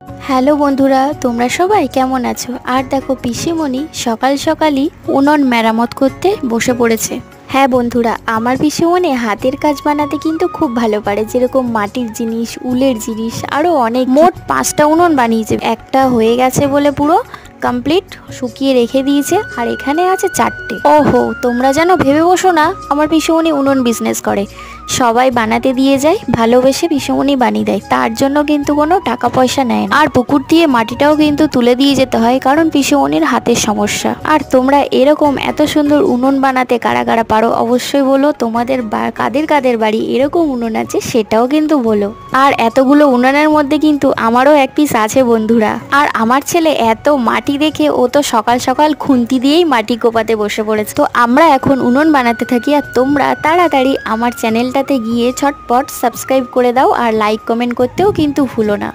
Hello বন্ধুরা, তোমরা সবাই কেমন আছো? আর দেখো পিসিমণি সকাল সকালই উনুন মেরামত করতে বসে পড়েছে। হ্যাঁ বন্ধুরা, আমার পিসিমণি হাতের কাজ বানাতে কিন্তু খুব ভালো পারে, যেরকম মাটির জিনিস, উলের জিনিস, আরও অনেক। মোট 5টা উনুন বানিয়েছে। একটা হয়ে গেছে বলে পুরো কমপ্লিট শুকিয়ে রেখে দিয়েছে, আর এখানে আছে 4টে। ওহো, তোমরা যেন ভেবে বসো না আমার পিসিমণি উনুন বিজনেস করে। সবাই বানাতে দিয়ে যায়, ভালোবেসে পিসিমণি বানিয়ে দেয়, তার জন্য কিন্তু কোনো টাকা পয়সা নেয় না। আর পুকুর দিয়ে মাটিটাও কিন্তু তুলে দিয়ে যেতে হয়, কারণ পিসিমণির হাতের সমস্যা। আর তোমরা এরকম এত সুন্দর উনুন বানাতে কারা কারা পারো অবশ্যই বলো। তোমাদের কাদের কাদের বাড়ি এরকম উনুন আছে সেটাও কিন্তু বলো। আর এতগুলো উনুনের মধ্যে কিন্তু আমারও এক পিস আছে বন্ধুরা। আর আমার ছেলে এত মাটি দেখে ও তো সকাল সকাল খুন্তি দিয়েই মাটি কোপাতে বসে পড়েছে। তো আমরা এখন উনুন বানাতে থাকি, আর তোমরা তাড়াতাড়ি আমার চ্যানেলটাতে গিয়ে ঝটপট সাবস্ক্রাইব করে দাও, আর লাইক কমেন্ট করতেও কিন্তু ভুলো না।